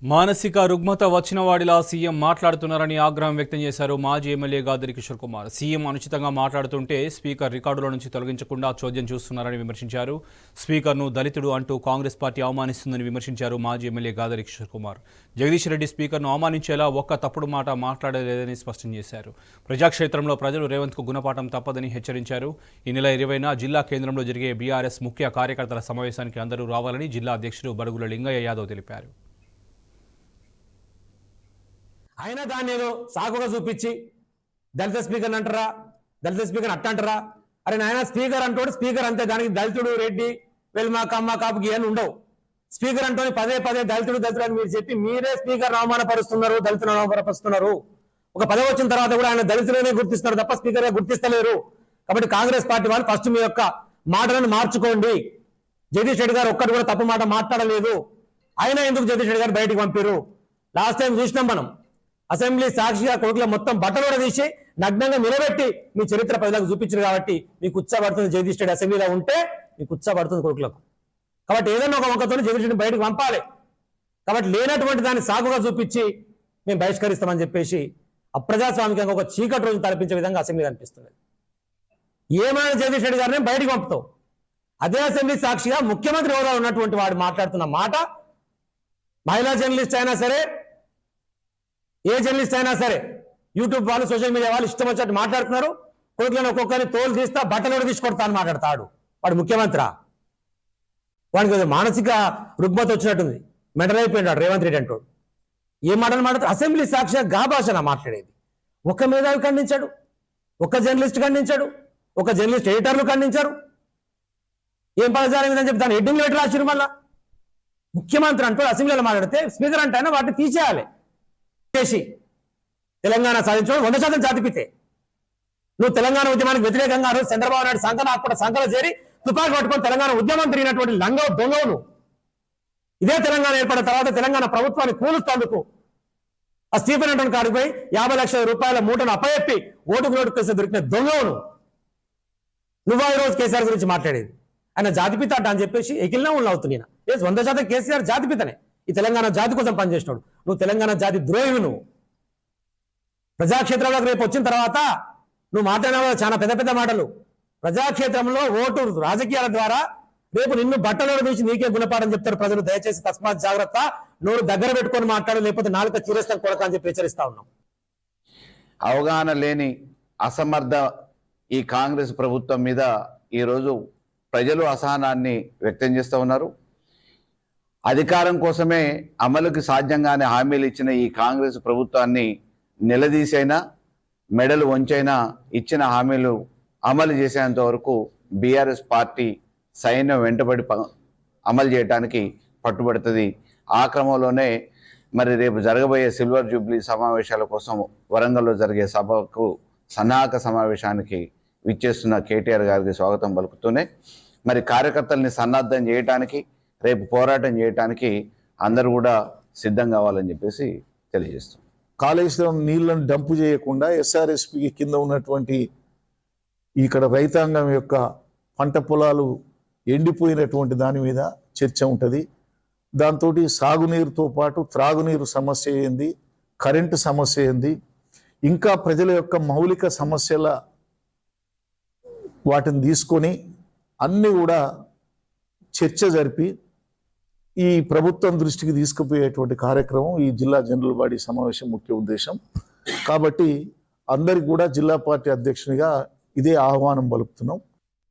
మానసిక రుగ్మత వచ్చిన వాడిలా సీఎం మాట్లాడుతున్నారని ఆగ్రహం వ్యక్తం చేశారు మాజీ ఎమ్మెల్యే గాదిరి కిషోర్ కుమార్. సీఎం అనుచితంగా మాట్లాడుతుంటే స్పీకర్ రికార్డుల నుంచి తొలగించకుండా చోద్యం చూస్తున్నారని విమర్శించారు. స్పీకర్ను దళితుడు అంటూ కాంగ్రెస్ పార్టీ అవమానిస్తుందని విమర్శించారు మాజీ ఎమ్మెల్యే గాదిరి కిషోర్ కుమార్. జగదీష్ రెడ్డి స్పీకర్ను అవమానించేలా ఒక్క తప్పుడు మాట మాట్లాడలేదని స్పష్టం చేశారు. ప్రజాక్షేత్రంలో ప్రజలు రేవంత్కు గుణపాఠం తప్పదని హెచ్చరించారు. ఈ నెల 20న జిల్లా కేంద్రంలో జరిగే బీఆర్ఎస్ ముఖ్య కార్యకర్తల సమావేశానికి అందరూ రావాలని జిల్లా అధ్యక్షుడు బడుగుల లింగయ్య యాదవ్ తెలిపారు. అయినా దాన్ని ఏదో సాకుగా చూపించి దళిత స్పీకర్ అంటారా, దళిత స్పీకర్ అంటారా? అరే నాయన, స్పీకర్ అంటాడు స్పీకర్ అంతే. దానికి దళితుడు రెడ్డి వెల్మా కమ్మ కాపుకి ఏమి ఉండవు. స్పీకర్ అంటోని పదే పదే దళితుడు దళితుడు అని మీరు చెప్పి మీరే స్పీకర్ అవమానపరుస్తున్నారు, దళితులను అవమానపరుస్తున్నారు. ఒక పదవి వచ్చిన తర్వాత కూడా ఆయన దళితులనే గుర్తిస్తున్నారు తప్ప స్పీకర్గా గుర్తిస్తలేరు. కాబట్టి కాంగ్రెస్ పార్టీ వాళ్ళు ఫస్ట్ మీ యొక్క మాటలను మార్చుకోండి. జగదీష్ రెడ్డి గారు ఒక్కటి కూడా తప్పు మాట మాట్లాడలేదు. అయినా ఎందుకు జగదీష్ రెడ్డి గారు బయటికి పంపారు? లాస్ట్ టైం చూసినాం మనం. అసెంబ్లీ సాక్షిగా కొడుకుల మొత్తం బట్టలు తీసి నగ్నంగా నిలబెట్టి మీ చరిత్ర ప్రజలకు చూపించారు. కాబట్టి మీకు ఉత్సాహపడుతుంది జగదీష్ రెడ్డి అసెంబ్లీలో ఉంటే మీకు ఉత్సాహపడుతుంది కొడుకులకు. కాబట్టి ఏదైనా ఒక వంకతో జగదీష్ రెడ్డి బయటకు పంపాలి. కాబట్టి లేనటువంటి దాన్ని సాగుగా చూపించి మేము బహిష్కరిస్తామని చెప్పేసి అప్రజాస్వామికంగా ఒక చీకటి రోజు తలపించే విధంగా అసెంబ్లీ కనిపిస్తుంది. ఏమైనా జగదీష్ రెడ్డి గారిని బయటకు పంపుతావు. అదే అసెంబ్లీ సాక్షిగా ముఖ్యమంత్రి హోదా ఉన్నటువంటి వాడు మాట్లాడుతున్న మాట, మహిళా జర్నలిస్ట్ అయినా సరే, ఏ జర్నలిస్ట్ అయినా సరే, యూట్యూబ్ వాళ్ళు సోషల్ మీడియా వాళ్ళు ఇష్టం వచ్చినట్టు మాట్లాడుతున్నారు. కొడుకులను ఒక్కొక్కరిని తోలు తీస్తా బట్టలు తీసుకొడతా అని మాట్లాడతాడు వాడు ముఖ్యమంత్రి. వాడికి మానసిక రుగ్మత వచ్చినట్టుంది, మెంటల్ అయిపోయినాడు రేవంత్ రెడ్డి అంటాడు. ఏ మాటలు మాట్లాడుతాడు? అసెంబ్లీ సాక్షిగా గా భాషన మాట్లాడేది. ఒక మేధావి ఖండించాడు, ఒక జర్నలిస్ట్ ఖండించాడు, ఒక జర్నలిస్ట్ ఎడిటర్లు ఖండించారు. ఏం పదజాలం అని చెప్పి దాన్ని హెడ్డింగ్ లెటర్ రాసిరు. మళ్ళా ముఖ్యమంత్రి అంటూ అసెంబ్లీలో మాట్లాడితే స్పీకర్ అంటే అయినా వాటిని తీసేయాలి. చేసి తెలంగాణ సాధించడం 100% జాతిపితే. నువ్వు తెలంగాణ ఉద్యమానికి వ్యతిరేకంగా చంద్రబాబు నాయుడు సంఘలో చేరి తుపాకి పట్టుకొని తెలంగాణ ఉద్యమం తిరిగినటువంటి లంగ దొంగవును. ఇదే తెలంగాణ ఏర్పడిన తర్వాత తెలంగాణ ప్రభుత్వాన్ని కూలుస్తందుకు ఆ స్టీఫెన్ అంటోని కాడిపోయి 50 లక్షల రూపాయల మూటను అప్పయెప్పి ఓటుకు నోటు కేసు దొరికిన దొంగవును. నువ్వు ఈ రోజు కేసీఆర్ గురించి మాట్లాడేది. ఆయన జాతిపిత అంట అని చెప్పేసి ఎకిలినా ఉళ్ళు అవుతున్నాయి. 100% కేసీఆర్ జాతిపితనే. ఈ తెలంగాణ జాతి కోసం పనిచేసినాడు. నువ్వు తెలంగాణ జాతి ద్రోహివి. నువ్వు ప్రజాక్షేత్రంలోకి రేపు వచ్చిన తర్వాత నువ్వు మాట్లాడిన చాలా పెద్ద పెద్ద మాటలు. ప్రజాక్షేత్రంలో ఓటు రాజకీయాల ద్వారా రేపు నిన్ను బట్టలో నుంచి నీకే గుణపాఠం చెప్తారు ప్రజలు. దయచేసి తస్మాత్ జాగ్రత్త, నోరు దగ్గర పెట్టుకొని మాట్లాడు, లేకపోతే నాలుక చీరేస్తాను కొడక అని చెప్పి హెచ్చరిస్తా ఉన్నాం. అవగాహన లేని అసమర్థ ఈ కాంగ్రెస్ ప్రభుత్వం మీద ఈరోజు ప్రజలు అసహనాన్ని వ్యక్తం చేస్తూ ఉన్నారు. అధికారం కోసమే అమలుకి సాధ్యంగానే హామీలు ఇచ్చిన ఈ కాంగ్రెస్ ప్రభుత్వాన్ని నిలదీసైనా, మెడలు వంచైనా ఇచ్చిన హామీలు అమలు చేసేంత వరకు బీఆర్ఎస్ పార్టీ సైన్యం వెంటబడి అమలు చేయడానికి పట్టుబడుతుంది. ఆ క్రమంలోనే మరి రేపు జరగబోయే సిల్వర్ జూబ్లీ సమావేశాల కోసం వరంగల్లో జరిగే సభకు సన్నాహక సమావేశానికి విచ్చేస్తున్న కేటీఆర్ గారికి స్వాగతం పలుకుతూనే మరి కార్యకర్తల్ని సన్నద్ధం చేయడానికి, రేపు పోరాటం చేయడానికి అందరూ కూడా సిద్ధం కావాలని చెప్పేసి తెలియజేస్తాం. కాళేశ్వరం నీళ్లను డంపు చేయకుండా ఎస్ఆర్ఎస్పి కింద ఉన్నటువంటి ఇక్కడ రైతాంగం యొక్క పంట పొలాలు ఎండిపోయినటువంటి దాని మీద చర్చ ఉంటుంది. దాంతో సాగునీరుతో పాటు త్రాగునీరు సమస్య ఏంది, కరెంటు సమస్య ఏంది, ఇంకా ప్రజల యొక్క మౌలిక సమస్యల వాటిని తీసుకొని అన్నీ కూడా చర్చ జరిపి ఈ ప్రభుత్వం దృష్టికి తీసుకుపోయేటువంటి కార్యక్రమం ఈ జిల్లా జనరల్ బాడీ సమావేశం ముఖ్య ఉద్దేశం. కాబట్టి అందరికి కూడా జిల్లా పార్టీ అధ్యక్షునిగా ఇదే ఆహ్వానం పలుకుతున్నాం.